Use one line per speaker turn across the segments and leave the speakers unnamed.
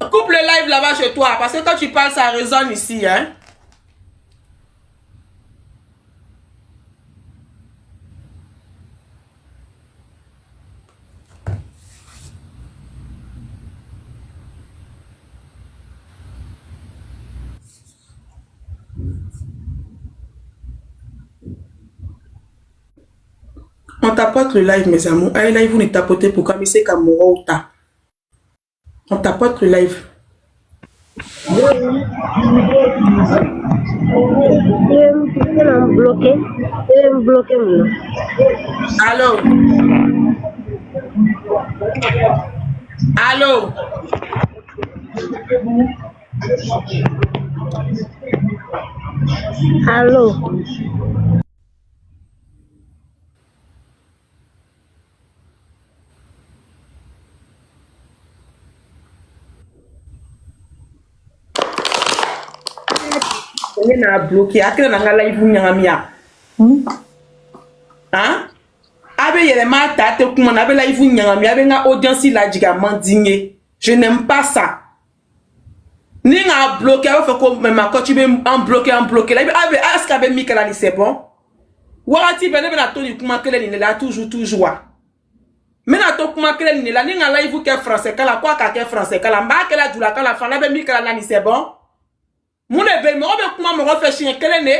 Coupe le live là-bas chez toi, parce que quand tu parles, ça résonne ici, hein. On tapote le live, mes amours. Allez, live, vous ne tapotez pour comme c'est comme Mourouta. On tapote le live. Allô? Allô?
Allô?
On a bloqué. À quel moment live vous n'yamia? Hein? Abe yelema tate kuma na be live vous n'yamia be nga audience la diga mandingé. Je n'aime pas ça. Ni nga bloqué a fait comme même quand tu veux en bloqué là abe aska be mikala ni c'est bon. Warati be na toni kuma kele ni la toujours. Mais na to kuma kele ni la ni nga live ke français kala quoi ka ke français kala mba kala dula kala fa na be mikala ni c'est bon. Mon ebe mo be kuma mo fait chien kele ne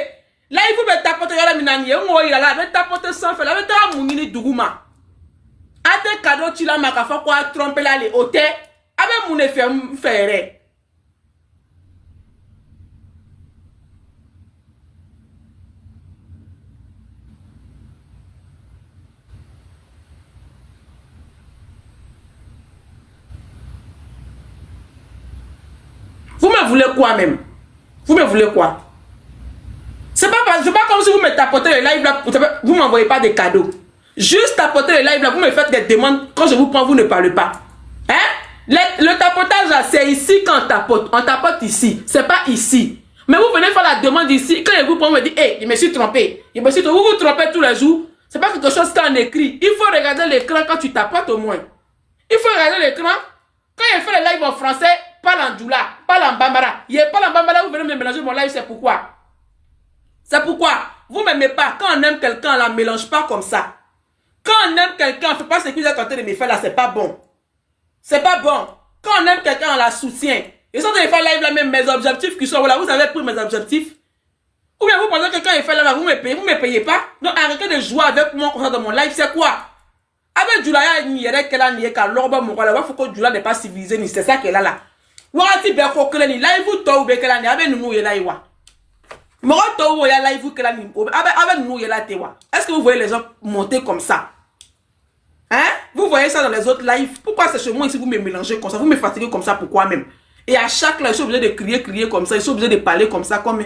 live be tapoter yala minani ngo ila la be tapoter sans faire la be ta mungini duguma. Ate cadeau tu la maka fa quoi tromper la les hôtel abe mon faire. Vous me voulez quoi même? Vous me voulez quoi? C'est pas comme si vous me tapotez le live là, vous m'envoyez pas des cadeaux. Juste tapoter le live là, vous me faites des demandes. Quand je vous prends, vous ne parlez pas. Hein? Le tapotage là, c'est ici qu'on tapote. On tapote ici. C'est pas ici. Mais vous venez faire la demande ici. Quand je vous prends, vous me dites, hey, je me suis trompé. Vous vous trompez tous les jours. C'est pas quelque chose qu'on écrit. Il faut regarder l'écran quand tu tapotes au moins. Il faut regarder l'écran. Quand je fais le live en français, parle en doula, parle en bambara. Il parle en bambara, vous venez me mélanger mon live, c'est pourquoi. C'est pourquoi vous m'aimez pas. Quand on aime quelqu'un, on la mélange pas comme ça. Quand on aime quelqu'un, on ne fait pas ce que vous êtes en train de me faire là, c'est pas bon. C'est pas bon. Quand on aime quelqu'un, on la soutient. Ils sont en train de faire live là même mes objectifs qui sont là. Vous avez pris mes objectifs. Ou bien vous pensez que quand il fait là, vous me payez pas. Donc arrêtez de jouer avec moi comme ça dans mon live, c'est quoi? Avec Julaya, il y a qu'elle n'y est qu'à l'orbe, mon roi, il faut que Julaya n'est pas civilisé, ni c'est ça qu'elle a là. Warati beko kele ni live to be kele ni abe numu ye laiwa. Mo to wo ya live kele ni abe numu ye la tewa. Est-ce que vous voyez les gens monter comme ça? Hein? Vous voyez ça dans les autres lives? Pourquoi c'est chez moi ici vous me mélangez comme ça? Vous me fatiguez comme ça pourquoi même? Et à chaque live, ils sont obligés de crier comme ça, ils sont obligés de parler comme ça comme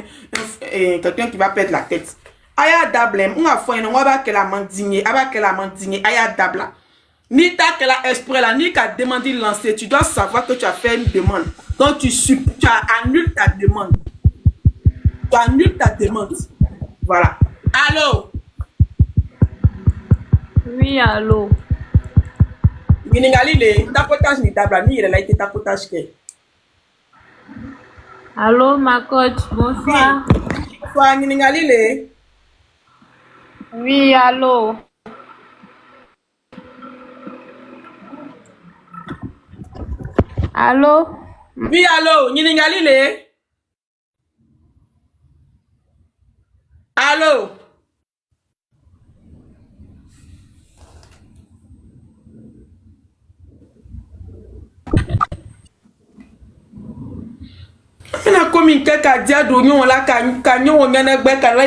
quelqu'un qui va perdre la tête. Aya dablem, on a fait une waba que la mandigne, aba que la mandigne, aya dabla. Ni ta que la esprit là, ni qu'à demander de lancer, tu dois savoir que tu as fait une demande. Donc tu annules ta demande. Tu annules ta demande. Voilà. Allô?
Oui, allô.
Giningali le tapotage ni dabla ni il a été tapotage que.
Allô, ma coach, bonsoir.
Bonsoir, Giningali le.
Oui, allô. Allô?
Oui, allô, Giningali le. Allô? On a communiqué qu'à dire d'oignon là, qu'à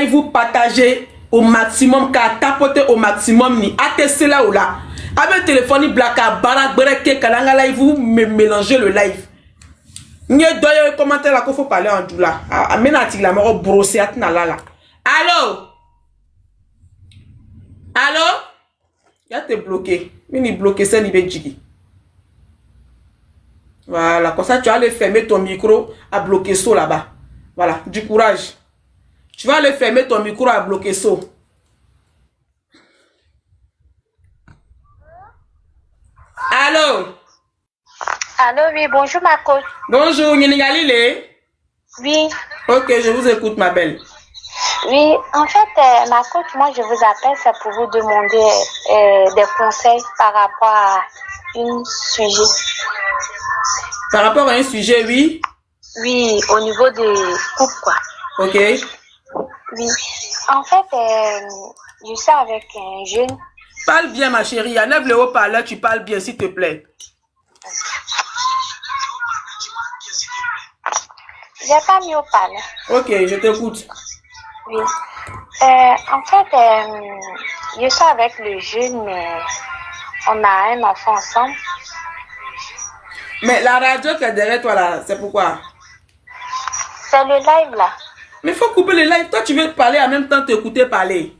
vous partagez au maximum, qu'à tapoter au maximum, ni ATC là ou là. Avec téléphone, black à barak, breke, kalanga live, vous mélangez le live. N'y a d'ailleurs commentaire là qu'il faut parler en doula. Amenati la mort brossé à là là. Allô? Allô? Y'a te bloqué. Mini bloqué, c'est ni jigi. Voilà, comme ça tu vas aller fermer ton micro à bloquer ça là-bas. Voilà, du courage. Tu vas aller fermer ton micro à bloquer ça. Allô?
Allô, oui, bonjour ma coach.
Bonjour, Ninigalile.
Oui.
Ok, je vous écoute, ma belle.
Oui, en fait, ma coach, moi je vous appelle, c'est pour vous demander des conseils par rapport à un sujet.
Par rapport à un sujet, oui?
Oui, au niveau des couples, quoi.
Ok.
Oui. En fait, je suis avec un jeune.
Parle bien, ma chérie. Enlève le haut-parleur, tu parles bien, s'il te plaît.
J'ai pas mis au parleur.
Ok, je t'écoute.
Oui. En fait, je suis avec le jeune, mais on a un enfant ensemble.
Mais la radio qui est derrière toi, là, c'est pourquoi?
C'est le live, là.
Mais il faut couper le live. Toi, tu veux parler en même temps t'écouter parler.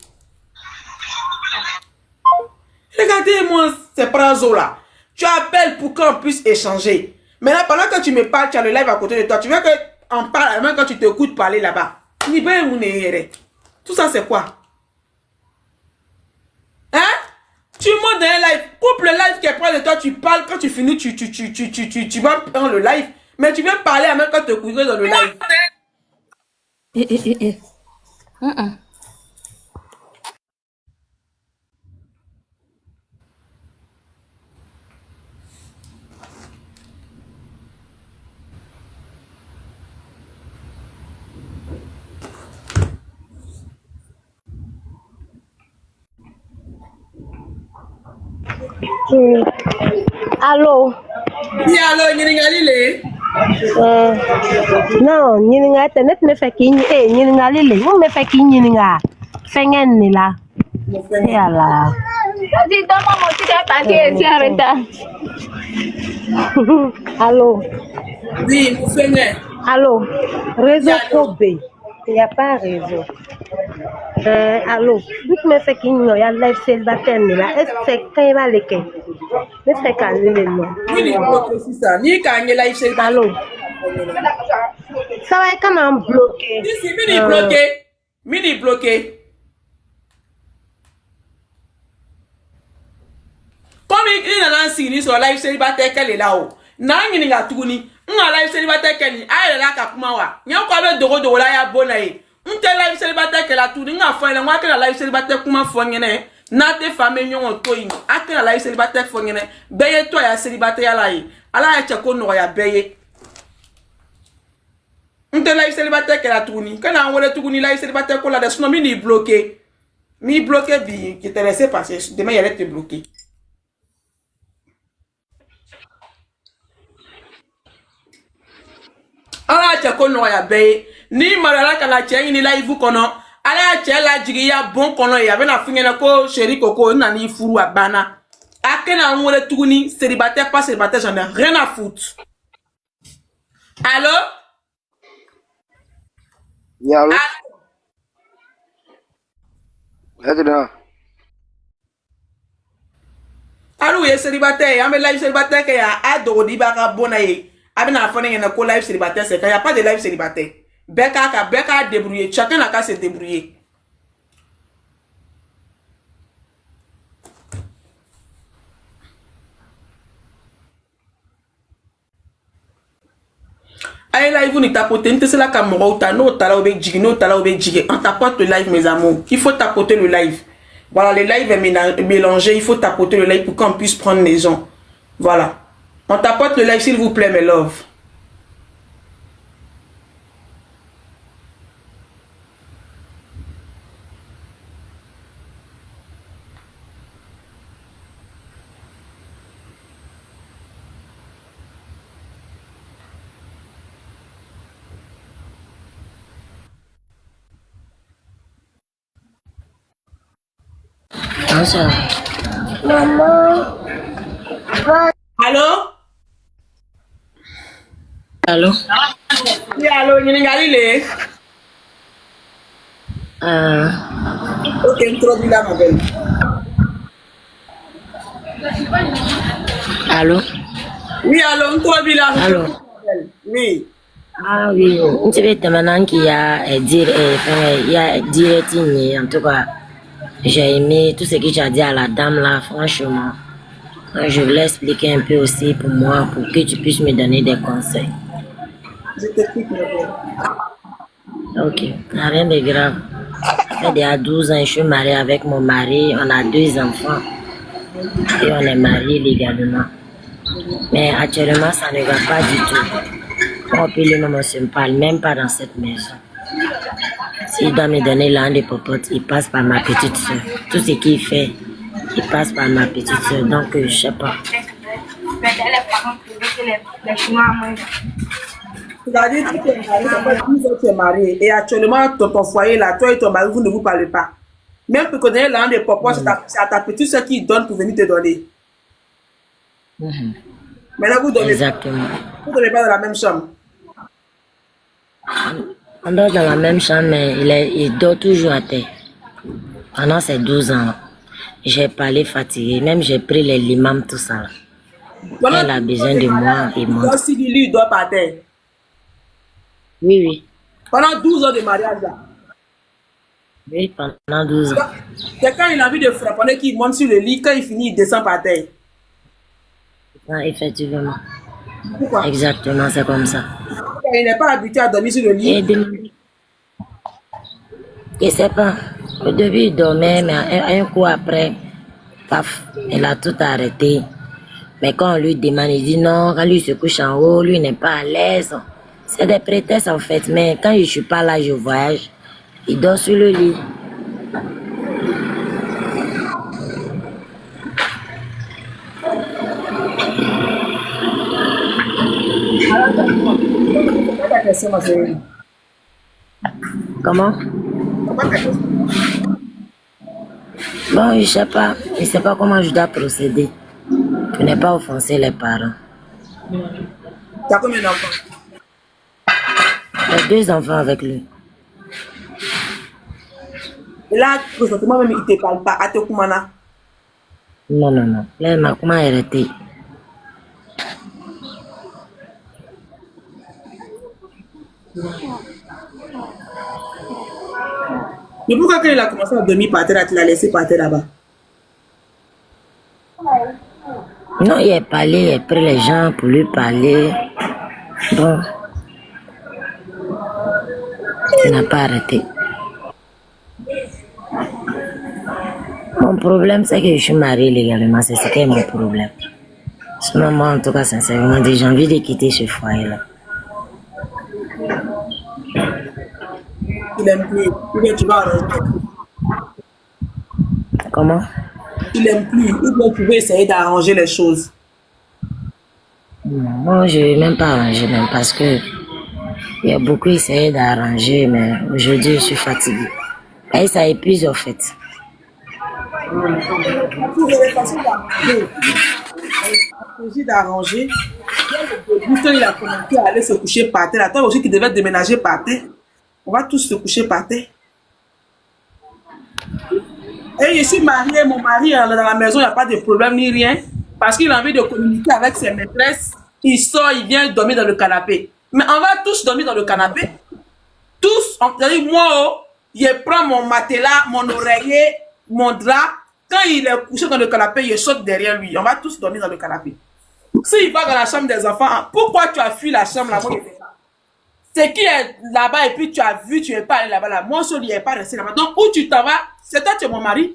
Regardez-moi ces phrases là. Tu appelles pour qu'on puisse échanger. Maintenant, pendant que tu me parles, tu as le live à côté de toi. Tu veux qu'on parle même quand tu t'écoutes parler là-bas. Tout ça, c'est quoi? Hein? Tu montes dans un live. Coupe le live qui est près de toi. Tu parles. Quand tu finis, tu vas prendre le live. Mais tu viens parler en même temps que tu t'écoutes dans le live.
Allô?
Oui, allô, Ninigalile.
Non, Nininga tenet me feki Nininga lile. Mo me feki Nininga. Fengen ni la. Yala.
Vas-y, donne-moi mon ticket papier, c'est arrêté.
Allô?
Oui, vous faites.
Allô? Réseau Kobe. Il n'y a pas réseau. Allô? Dites me feki Nininga ya live célibataire ni la. Est-ce que quand il va leke? Me feka lile no.
Oui, il bloque ça. Ni quand il live c'est
Allô? Ça va quand même bloqué.
Si, mini bloqué. Mini bloqué. Comme il a lancé sur live célibataire qu'elle est là-haut. N'a n'y a tout ni. On a live célibataire qu'elle est. Ah, elle est là, Kapumawa. N'y a encore le doro de la ya bonaye. On te live célibataire qu'elle a tout. N'y a fait, moi, que la live célibataire comment fonctionne. N'a te famille yon toyin. A que la live célibataire fonctionne. Beye toi ya célibataire là. Alors, elle t'a connu ya beye. On te live célibataire qu'elle a tout ni. Quand on a tout ni live célibataire qu'on a des sinon mini bloqué. Mi bloqué bi qui te laissé passer. Demain, il allait te bloquer. Ala cha kono ya be ni marala kana che ni live kono ala cha la jigi ya bon kono ya be na fingena ko chéri koko na ni furu abana akena ngole tuguni célibataire pas célibataire j'en ai rien à foutre. Allô?
Yeah, allô?
Allô, ye célibataire, ame live célibataire que ya ado di baka bona ye. Abena fone ngena ko live célibataire c'est qu'il y a pas de live célibataire. Beka débrouiller, chacun a qu'à se débrouiller. Aïe live ni tapoter, n'te c'est la caméra no tala obe jigi, no tala obe jigi. On tapote le live mes amours. Il faut tapoter le live. Voilà, le live est mélangé, il faut tapoter le live pour qu'on puisse prendre les gens. Voilà. On tapote le live s'il vous plaît mes love.
Maman.
Allô?
Allô?
Oui, allô, Ninigalile. Ok, introduis-la, ma belle.
Allô?
Oui, allô, introduis-la.
Allô?
Oui.
Ah oui, on se fait maintenant qu'il y a direct, en tout cas, j'ai aimé tout ce que tu as dit à la dame là, franchement. Je voulais expliquer un peu aussi pour moi, pour que tu puisses me donner des conseils.
Je t'écoute, ma belle.
Ok, rien de grave. Ça fait déjà 12 ans, je suis mariée avec mon mari, on a 2 enfants et on est mariés légalement. Mais actuellement, ça ne va pas du tout. Mon père lui-même, on ne se parle même pas dans cette maison. S'il doit me donner l'un des popotes, il passe par ma petite soeur. Tout ce qu'il fait, il passe par ma petite soeur. Donc, je sais pas.
C'est-à-dire que tu es marié, ça fait 12 ans que tu es marié. Et actuellement, dans ton foyer, là, toi et ton mari, vous ne vous parlez pas. Même pour connaître l'un des popotes, c'est à ta petite soeur qui donne pour venir te donner. Maintenant, vous donnez
Exactement.
vous donnez pas dans la même chambre.
On dort dans la même chambre, mais il dort toujours à terre. Pendant ces 12 ans, j'ai parlé fatigué. Même j'ai pris les limams, tout ça. Là. Elle a besoin de moi, il monte.
Donc, si lui, il dort par terre.
Oui, oui.
Pendant 12 ans de mariage, là.
Oui, pendant 12 ans.
C'est quand il a envie de frapper qu'il monte sur le lit, quand il finit, il descend par terre.
Ah, effectivement.
Pourquoi?
Exactement, c'est comme ça.
Il n'est pas habitué à dormir sur le lit.
Et je sais pas. Au début, il dormait, mais un coup après, paf, il a tout arrêté. Mais quand on lui demande, il dit non, quand lui se couche en haut, lui n'est pas à l'aise. C'est des prétextes en fait, mais quand je suis pas là, je voyage, il dort sur le lit. Comment? Bon, je sais pas comment je dois procéder pour ne pas offenser les parents.
Tu as combien d'enfants?
J'ai 2 enfants avec lui.
Et là, présentement, même, il ne te parle pas. À te Koumana.
Non, non, non. Là, il m'a comment arrêté.
Mais pourquoi quand il a commencé à dormir par terre, là, tu l'as laissé par terre là-bas?
Non, il a parlé, il a pris les gens pour lui parler. Bon. Il n'a pas arrêté. Mon problème, c'est que je suis mariée légalement. C'est ce qui est mon problème. Sinon, moi, en tout cas, sincèrement, j'ai envie de quitter ce foyer-là.
Il n'aime plus. Ou bien tu vas arranger.
Comment?
Il n'aime plus. Ou bien tu veux essayer d'arranger les choses.
Non, moi, je ne vais même pas arranger, même parce que il y a beaucoup essayé d'arranger, mais aujourd'hui, je suis fatiguée. Et ça épuise, en fait.
Vous avez façon d'arranger. D'arranger. Quand il a commencé à aller se coucher par terre, toi aussi qui devait déménager par terre. On va tous se coucher par terre. Et je suis mariée, mon mari dans la maison, il n'y a pas de problème ni rien. Parce qu'il a envie de communiquer avec ses maîtresses. Il sort, il vient dormir dans le canapé. Mais on va tous dormir dans le canapé. Tous, c'est-à-dire moi, je prends mon matelas, mon oreiller, mon drap. Quand il est couché dans le canapé, je saute derrière lui. On va tous dormir dans le canapé. S'il va dans la chambre des enfants, pourquoi tu as fui la chambre là-bas? C'est qui est là-bas et puis tu as vu, tu n'es pas allé là-bas. Là. Moi, je n'y pas resté là-bas. Donc, où tu t'en vas, c'est toi, tu es mon mari.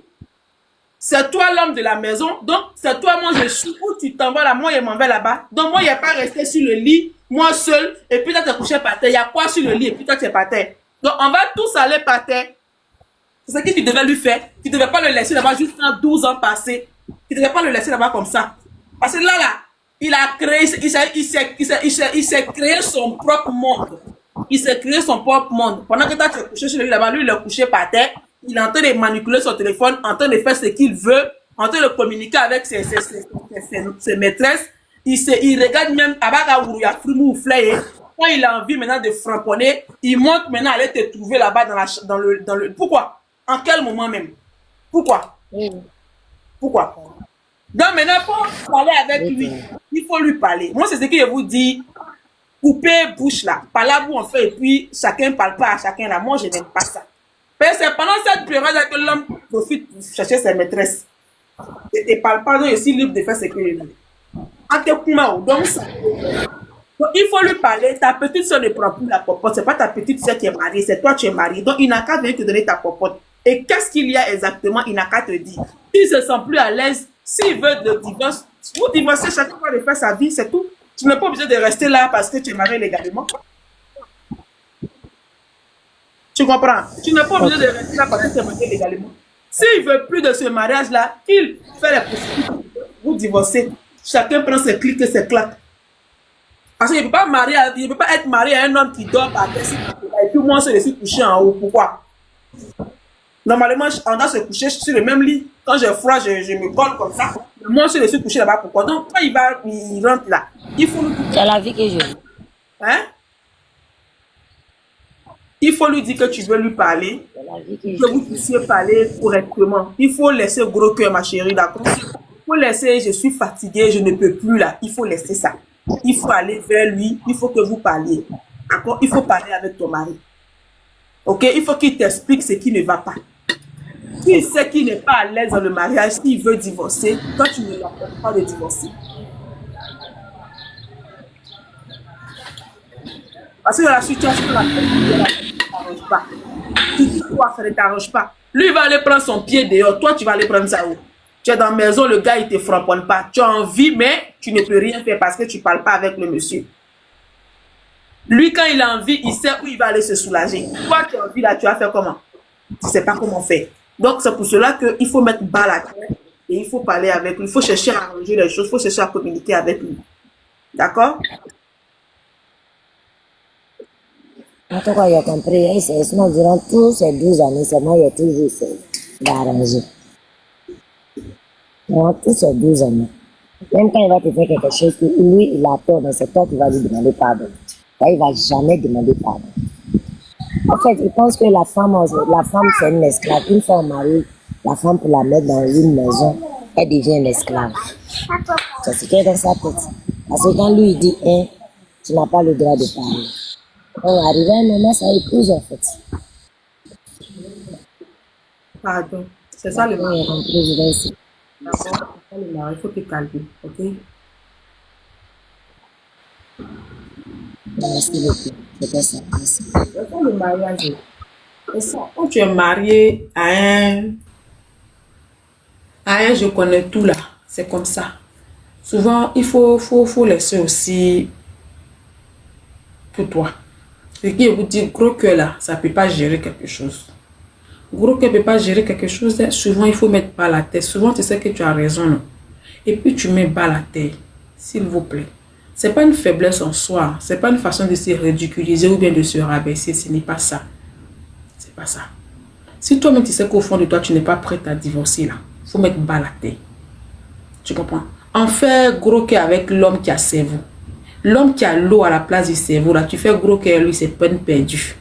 C'est toi l'homme de la maison. Donc, c'est toi, moi, je suis. Où tu t'en vas là, moi, je m'en vais là-bas. Donc, moi, je n'ai pas resté sur le lit, moi seul, et puis toi, tu es couché par terre. Il y a quoi sur le lit et puis toi, tu es par terre. Donc, on va tous aller par terre. C'est ce que tu devais lui faire. Tu ne devais pas le laisser là-bas juste quand 12 ans passés. Tu ne devais pas le laisser là-bas comme ça. Parce que là, il a créé, il s'est créé son propre monde. Il s'est créé son propre monde. Pendant que toi, tu es couché sur lui là-bas, lui, il est couché par terre. Il est en train de manipuler son téléphone, en train de faire ce qu'il veut, en train de communiquer avec ses maîtresses. Il regarde même quand il a envie maintenant de framponner, il monte maintenant à aller te trouver là-bas dans le. Pourquoi? En quel moment même? Pourquoi? Pourquoi? Donc maintenant, pour parler avec lui, il faut lui parler. Moi, c'est ce que je vous dis. Couper bouche là. Par là où on fait et puis chacun ne parle pas à chacun là. Moi, je n'aime pas ça. C'est pendant cette période que l'homme profite pour chercher ses maîtresses. Je ne te parle pas, donc je suis libre de faire ce que je veux. Donc, ça. Donc, il faut lui parler. Ta petite soeur ne prend plus la popote. Ce n'est pas ta petite soeur qui est mariée, c'est toi qui es marié. Donc, il n'a qu'à venir te donner ta popote. Et qu'est-ce qu'il y a exactement? Il n'a qu'à te dire. S'il ne se sent plus à l'aise, s'il veut le divorce, vous divorcez, chacun va faire sa vie, c'est tout. Tu n'es pas obligé de rester là parce que tu es marié légalement. Tu comprends? Tu n'es pas obligé de rester là parce que tu es marié légalement. S'il ne veut plus de ce mariage-là, qu'il fait les possibilités. Vous divorcez. Chacun prend ses clics et ses claques. Parce qu'il ne peut pas être marié à un homme qui dort par terre et puis moi, on se laisse coucher en haut. Pourquoi? Normalement, on doit se coucher sur le même lit. Quand j'ai froid, je me colle comme ça. Moi, je suis couché là-bas. Pourquoi? Donc, quand il rentre là, il faut lui dire.
C'est la vie que je veux.
Hein? Il faut lui dire que tu veux lui parler.
C'est la vie que
Que vous puissiez parler correctement. Il faut laisser gros cœur, ma chérie, d'accord? Il faut laisser, je suis fatiguée, je ne peux plus là. Il faut laisser ça. Il faut aller vers lui. Il faut que vous parliez. D'accord? Il faut parler avec ton mari. Ok? Il faut qu'il t'explique ce qui ne va pas. S'il sait qu'il n'est pas à l'aise dans le mariage, s'il veut divorcer, toi tu ne l'empêches pas de divorcer. Parce que la situation ne t'arrange pas. Tu dis quoi, ça ne t'arrange pas. Lui il va aller prendre son pied dehors, toi tu vas aller prendre ça où? Tu es dans la maison, le gars il te frapponne pas. Tu as envie, mais tu ne peux rien faire parce que tu ne parles pas avec le monsieur. Lui, quand il a envie, il sait où il va aller se soulager. Toi, tu as envie là, tu vas faire comment? Tu ne sais pas comment faire. Donc, c'est pour cela qu'il faut mettre bas la tête et il faut parler avec lui. Il faut chercher à arranger les choses, il faut chercher à communiquer avec lui. D'accord?
En tout cas, il a compris. Sinon, durant tous ces 12 années, c'est moi qui ai toujours essayé d'arranger. Durant tous ces 12 années. Même quand il va te faire quelque chose, lui, il a tort, mais c'est toi qui vas lui demander pardon. Il ne va jamais demander pardon. En fait, il pense que la femme c'est une esclave. Une fois mariée, la femme, pour la mettre dans une maison, elle devient une esclave. C'est ce qui est dans sa tête. Parce que quand lui, il dit, hein, tu n'as pas le droit de parler. On arrive à un moment, ça épouse, en fait.
Pardon. C'est ça le mari.
D'accord,
c'est ça le mari. Il faut te calmer, ok?
Merci beaucoup. C'était ça. Merci.
C'est ça le mariage. C'est ça. Quand tu es marié à un je connais tout là, c'est comme ça. Souvent, il faut laisser aussi pour toi. Ce qui vous dit, gros cœur là, ça ne peut pas gérer quelque chose. Gros cœur ne peut pas gérer quelque chose. Souvent, il faut mettre bas la tête. Souvent, tu sais que tu as raison. Non? Et puis, tu mets bas la tête. S'il vous plaît. Ce n'est pas une faiblesse en soi. Ce n'est pas une façon de se ridiculiser ou bien de se rabaisser. Ce n'est pas ça. C'est pas ça. Si toi-même, tu sais qu'au fond de toi, tu n'es pas prête à divorcer là, il faut mettre bas la tête. Tu comprends? En fait gros cœur avec l'homme qui a cerveau. L'homme qui a l'eau à la place du cerveau, là, tu fais gros cœur, lui, c'est peine perdue.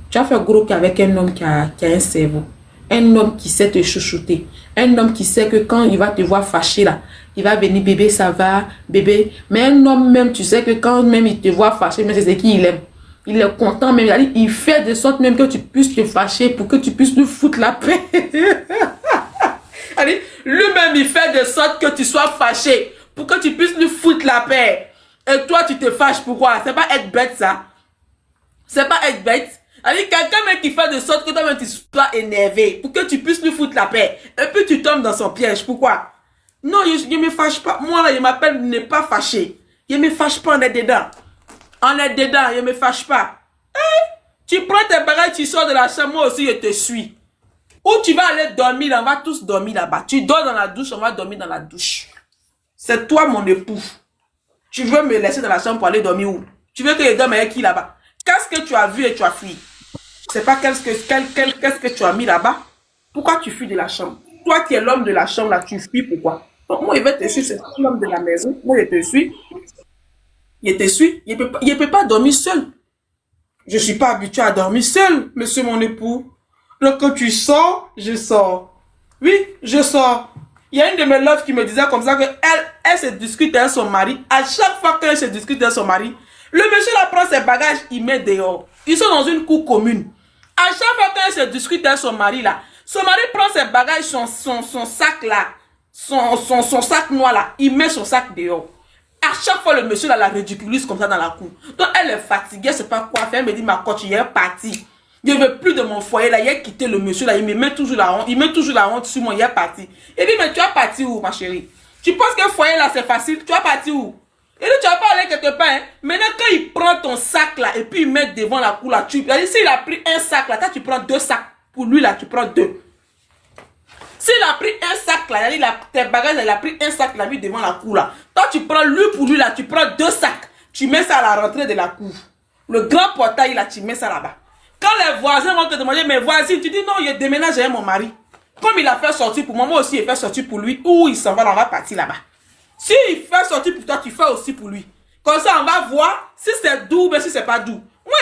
Tu as fait gros cœur avec un homme qui a un cerveau. Un homme qui sait te chouchouter. Un homme qui sait que quand il va te voir fâché, là, il va venir, bébé, ça va, bébé. Mais un homme même, tu sais que quand même il te voit fâché, mais c'est ce qu'il aime. Il est content même. Il fait de sorte même que tu puisses te fâcher pour que tu puisses lui foutre la paix. Allez, lui-même, il fait de sorte que tu sois fâché pour que tu puisses lui foutre la paix. Et toi, tu te fâches. Pourquoi? C'est pas être bête, ça. C'est pas être bête. Allez, quelqu'un même qui fait de sorte que toi-même tu sois énervé pour que tu puisses lui foutre la paix. Et puis tu tombes dans son piège. Pourquoi? Non, je ne me fâche pas. Moi, là, je m'appelle ne pas fâché. Je ne me fâche pas, on est dedans. On est dedans, je ne me fâche pas. Tu prends tes bagages, tu sors de la chambre, moi aussi, je te suis. Où tu vas aller dormir, là, on va tous dormir là-bas. Tu dors dans la douche, on va dormir dans la douche. C'est toi, mon époux. Tu veux me laisser dans la chambre pour aller dormir où? Tu veux que je dorme avec qui là-bas? Qu'est-ce que tu as vu et tu as fui? C'est pas qu'est-ce que tu as mis là-bas? Pourquoi tu fuis de la chambre? Toi qui es l'homme de la chambre, là, tu fuis, pourquoi? Donc, moi, je vais te suivre, c'est l'homme de la maison. Moi, je te suis. Je te suis. Je ne peux pas dormir seul. Je ne suis pas habitué à dormir seul, monsieur mon époux. Donc, quand tu sors, je sors. Oui, je sors. Il y a une de mes loves qui me disait comme ça que elle se discute avec son mari. À chaque fois qu'elle se discute avec son mari, le monsieur là prend ses bagages, il met dehors. Ils sont dans une cour commune. À chaque fois qu'elle se discute avec son mari là, Son mari prend ses bagages, son sac là, son sac noir là, il met son sac dehors. À chaque fois, le monsieur là la ridiculise comme ça dans la cour. Donc, elle est fatiguée, elle ne sait pas quoi faire. Elle me dit, ma coach, il est parti. Je ne veux plus de mon foyer là. Il a quitté le monsieur là. Il me met toujours la honte. Il met toujours la honte sur moi. Il est parti. Il dit, mais tu as parti où, ma chérie? Tu penses que foyer là, c'est facile? Tu as parti où? Il dit, tu vas pas aller quelque part. Hein? Maintenant, quand il prend ton sac là et puis il met devant la cour là, s'il a pris un sac là, toi, tu prends 2 sacs. Pour lui là, tu prends 2. S'il a pris un sac là, tes bagages, il a pris un sac, il a mis devant la cour là. Toi, tu prends lui pour lui là, tu prends 2 sacs. Tu mets ça à la rentrée de la cour. Le grand portail là, tu mets ça là-bas. Quand les voisins vont te demander, mais voisine, tu dis non, il déménage avec mon mari. Comme il a fait sortir pour moi aussi, il fait sortir pour lui. Ou il s'en va, on va partir là-bas. Si il fait sortir pour toi, tu fais aussi pour lui. Comme ça, on va voir si c'est doux ou si c'est pas doux. Moi,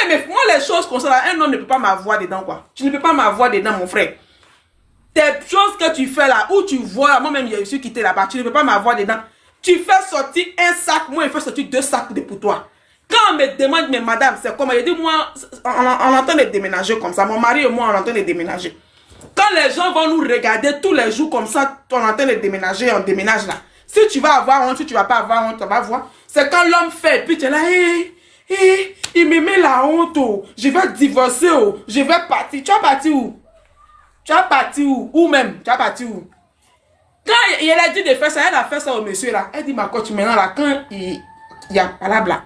les choses comme ça, là, un homme ne peut pas m'avoir dedans, quoi. Tu ne peux pas m'avoir dedans, mon frère. Tes choses que tu fais là, où tu vois, moi-même, je suis quitté là-bas, tu ne peux pas m'avoir dedans. Tu fais sortir un sac, moi, il fait sortir 2 sacs pour toi. Quand on me demande, mais madame, c'est comment? Je dis, moi, on entend de déménager comme ça. Mon mari et moi, on entend de déménager. Quand les gens vont nous regarder tous les jours comme ça, on entend de déménager, on déménage là. Si tu vas avoir honte, si tu ne vas pas avoir honte, on va voir. C'est quand l'homme fait, puis tu es là, il me met la honte, oh. Je vais divorcer, oh. Je vais partir. Tu vas partir où? Tu as parti où? Où même? Tu as parti où? Quand il a dit de faire ça, elle a fait ça au monsieur là. Elle dit, ma coach, maintenant là, quand il y a là,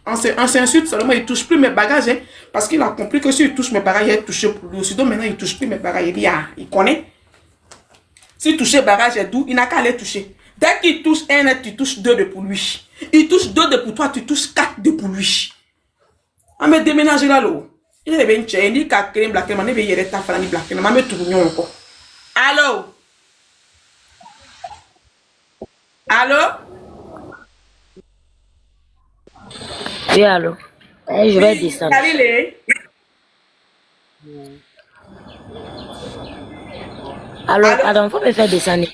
on s'insulte seulement, il ne touche plus mes bagages. Hein, parce qu'il a compris que s'il touche mes bagages, il est touché pour lui aussi. Donc maintenant, il ne touche plus mes bagages. Il dit, ah, il connaît. S'il touche les bagages est doux, il n'a qu'à les toucher. Dès qu'il touche un net, tu touches 2 de pour lui. Il touche 2 de pour toi, tu touches 4 de pour lui. On me déménager là, là. Il est bien cher, il dit qu'à créer black, man, il va y aller ta famille black, man, me tourner encore. Allô? Allô?
Oui, allô? Je vais descendre. Allô, pardon, faut me faire descendre.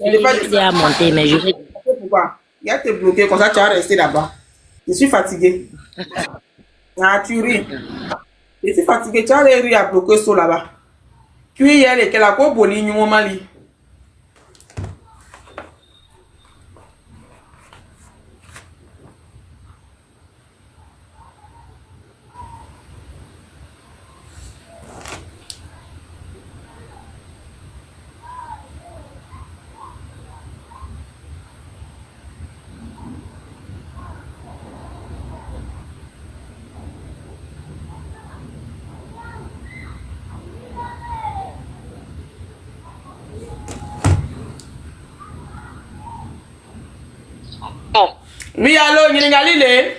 Je vais à monter, mais je vais...
Pourquoi? Il y a te bloqué, comme ça tu vas rester là-bas. Je suis fatigué. Ah, tu ris. Je suis fatigué, tu as les rires à bloquer ça là-bas. Tu es hier, et qu'elle a quoi, boli, nous, Mali. Oui, allô, Nyengalile.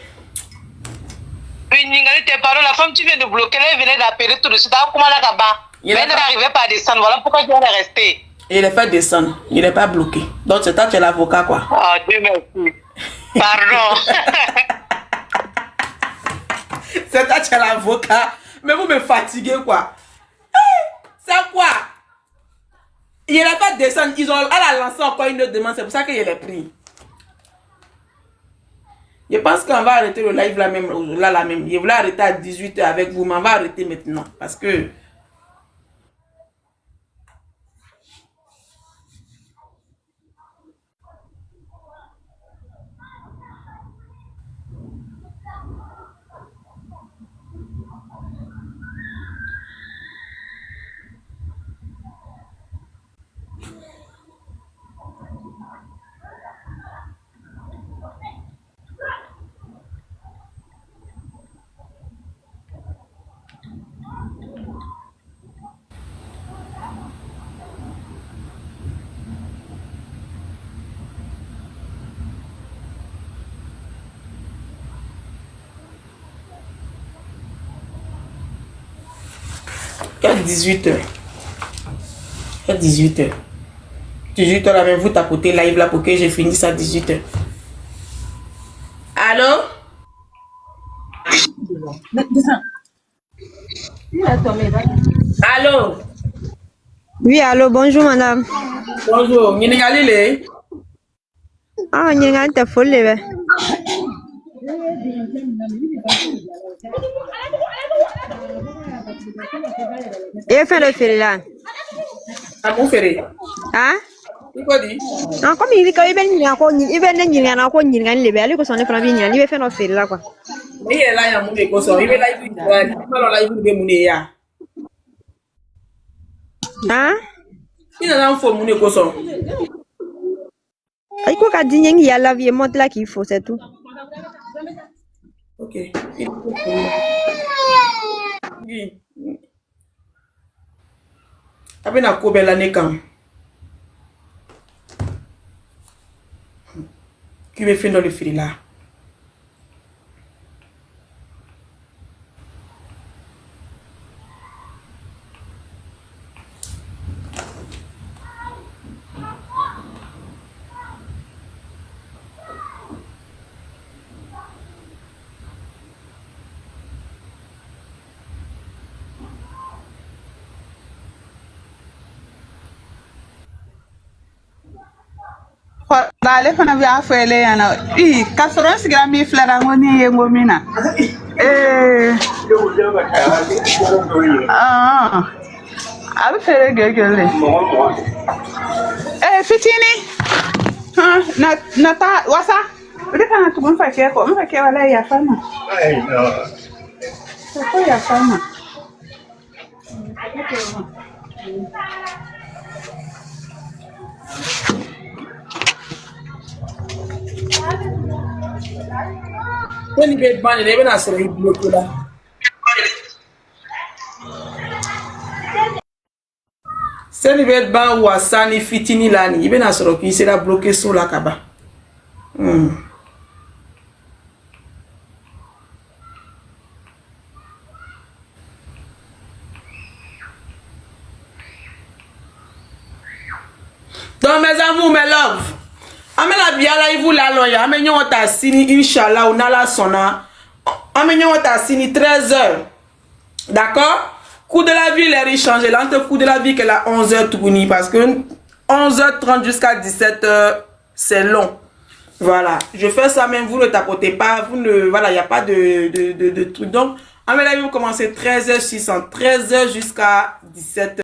Oui, Ningali, tes parents, la femme, tu viens de bloquer, elle venait d'appeler tout de suite. Comment la gaba? Mais elle n'arrivait pas à descendre. Voilà pourquoi je viens de rester.
Il est fait descendre. Il n'est pas bloqué. Donc, c'est toi qui es l'avocat, quoi.
Oh, Dieu merci. Pardon.
C'est toi qui es l'avocat. Mais vous me fatiguez, quoi. C'est quoi? Il n'est pas descendre. Elle a lancé encore une autre demande. C'est pour ça qu'il est pris. Je pense qu'on va arrêter le live là même. Je voulais arrêter à 18h avec vous, mais on va arrêter maintenant. Parce que... Il y a 18h. Il y a 18h. 18h là, même vous tapotez live là pour que j'ai fini ça à 18h. Allô? Allô?
Oui, allô, bonjour madame.
Bonjour, Nyengalile.
Ah, Nyengalile, t'es folle, là. Et fait le fil là.
À mon ferré.
Hein?
Il faut dire.
Non, comme il dit qu'il y a encore une il faut s'en est frappé, il va faire nos fils là, quoi.
Mais il est là, il y a mon écossais. Il est là, il est là.
Hein?
Il est là, il faut mon écossais.
Il faut qu'à dire qu'il y a la vie monte là qu'il faut, c'est tout.
Ok. Après, na ko bela ne quand. Qui me fait dans le fil là.
Dale fana bi afele yana kasoro sigira mi flara ngoni yengo mina abi fere gegele fitini na ta wasa udi kana tugun fake ko mfake wala ya fama ko ya fama
When you get money, they will not say block là. C'est ni bet ban ou asani fitini là ni, il va na soro qui sera bloqué sur la kaba. Donc mes amours, mes love. Amela biala ivu la loya, amenyo ta sini inshallah on a la sona. Amenyo ta sini 13h. D'accord? Coût de la vie est changé. Là, le coût de la vie qu'elle a 11h tourni parce que 11h30 jusqu'à 17h, c'est long. Voilà. Je fais ça même, vous ne tapotez pas, vous ne voilà, il n'y a pas de truc. Donc, Amela vous commencez 13h 600, 13h jusqu'à 17h.